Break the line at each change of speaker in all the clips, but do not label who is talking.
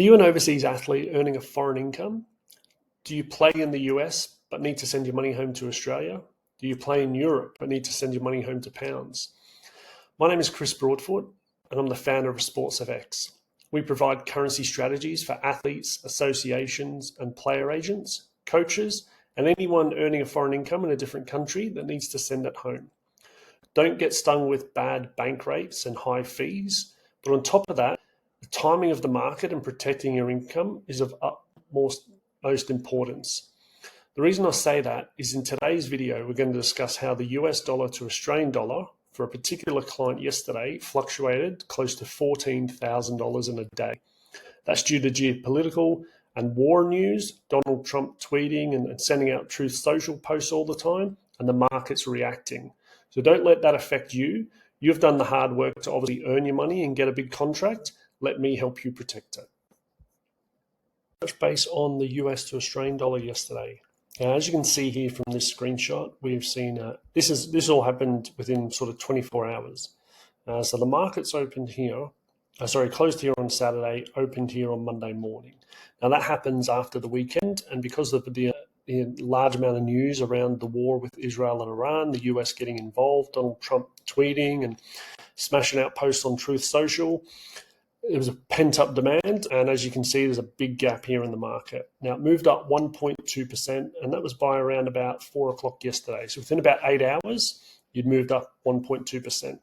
Are you an overseas athlete earning a foreign income? Do you play in the US but need to send your money home to Australia? Do you play in Europe but need to send your money home to pounds? My name is Chris Broadfoot, and I'm the founder of SportsFX. We provide currency strategies for athletes, associations, and player agents, coaches, and anyone earning a foreign income in a different country that needs to send it home. Don't get stung with bad bank rates and high fees, but on top of that, the timing of the market and protecting your income is of utmost importance. The reason I say that is in today's video, we're going to discuss how the US dollar to Australian dollar for a particular client yesterday fluctuated close to $14,000 in a day. That's due to geopolitical and war news, Donald Trump tweeting and sending out Truth Social posts all the time, and the market's reacting. So don't let that affect you. You've done the hard work to obviously earn your money and get a big contract. Let me help you protect it. Touch base on the US to Australian dollar yesterday. As you can see here from this screenshot, we've seen this all happened within sort of 24 hours. So the market's opened here, closed here on Saturday, opened here on Monday morning. Now that happens after the weekend, and because of the large amount of news around the war with Israel and Iran, the US getting involved, Donald Trump tweeting and smashing out posts on Truth Social, it was a pent-up demand, and as you can see, there's a big gap here in the market. Now, it moved up 1.2%, and that was by around about 4 o'clock yesterday. So within about 8 hours, you'd moved up 1.2%.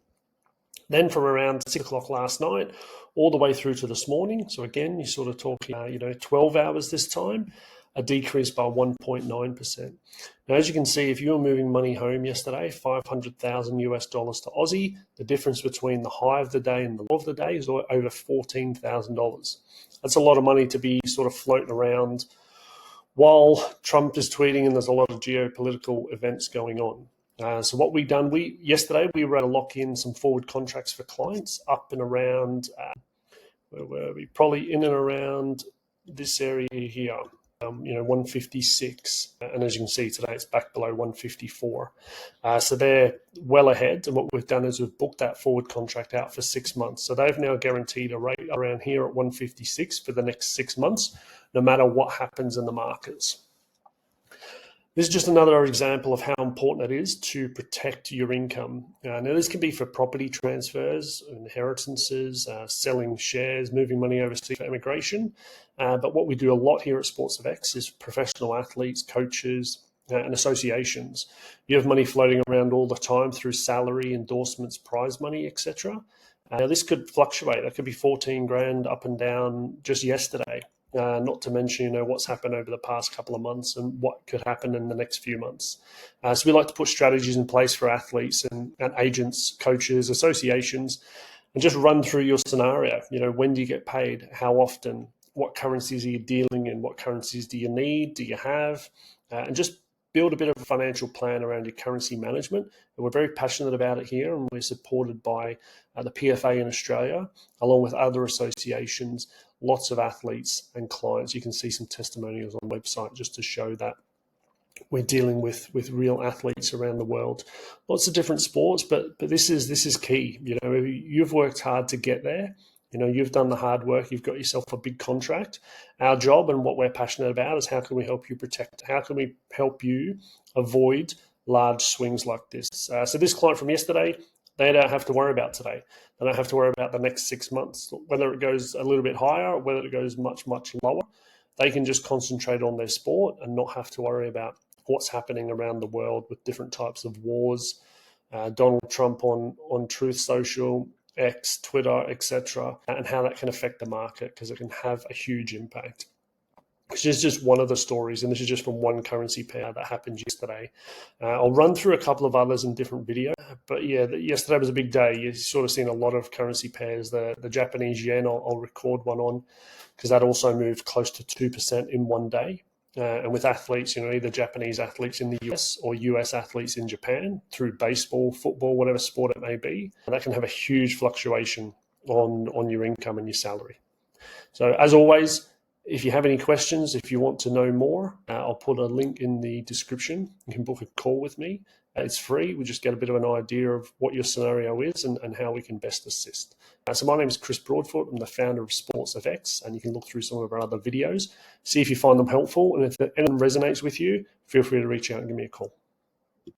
Then from around 6 o'clock last night, all the way through to this morning, so again, you're sort of talking, 12 hours this time, a decrease by 1.9%. Now, as you can see, if you were moving money home yesterday, $500,000 US dollars to Aussie, the difference between the high of the day and the low of the day is over $14,000. That's a lot of money to be sort of floating around while Trump is tweeting and there's a lot of geopolitical events going on. So what we've done, yesterday we were able to lock in some forward contracts for clients up and around, where were we? Probably in and around this area here. 156, and as you can see today it's back below 154, so they're well ahead, and what we've done is we've booked that forward contract out for 6 months, so they've now guaranteed a rate around here at 156 for the next 6 months, no matter what happens in the markets. This is just another example of how important it is to protect your income. Now, this can be for property transfers, inheritances, selling shares, moving money overseas for immigration. But what we do a lot here at SportsFX is professional athletes, coaches, and associations. You have money floating around all the time through salary, endorsements, prize money, etc. Now, this could fluctuate. That could be 14 grand up and down just yesterday. Not to mention, what's happened over the past couple of months and what could happen in the next few months. So we like to put strategies in place for athletes and agents, coaches, associations, and just run through your scenario. When do you get paid? How often? What currencies are you dealing in? What currencies do you need? Do you have? And just build a bit of a financial plan around your currency management. And we're very passionate about it here, and we're supported by the PFA in Australia, along with other associations, lots of athletes and clients. You can see some testimonials on the website just to show that we're dealing with real athletes around the world. Lots of different sports, but this is key. You've worked hard to get there. You've done the hard work. You've got yourself a big contract. Our job and what we're passionate about is how can we help you protect? How can we help you avoid large swings like this? So this client from yesterday, they don't have to worry about today. They don't have to worry about the next 6 months, whether it goes a little bit higher or whether it goes much, much lower. They can just concentrate on their sport and not have to worry about what's happening around the world with different types of wars, Donald Trump on Truth Social, X, Twitter, etc., and how that can affect the market, because it can have a huge impact. This is just one of the stories, and this is just from one currency pair that happened yesterday. I'll run through a couple of others in different video, but yeah, yesterday was a big day. You've sort of seen a lot of currency pairs. The Japanese yen, I'll record one on, because that also moved close to 2% in one day. And with athletes, either Japanese athletes in the US or US athletes in Japan through baseball, football, whatever sport it may be, that can have a huge fluctuation on your income and your salary. So as always, If you have any questions, if you want to know more, I'll put a link in the description. You can book a call with me. It's free. We just get a bit of an idea of what your scenario is and how we can best assist. So my name is Chris Broadfoot. I'm the founder of SportsFX, and you can look through some of our other videos, see if you find them helpful, and if anything resonates with you, feel free to reach out and give me a call.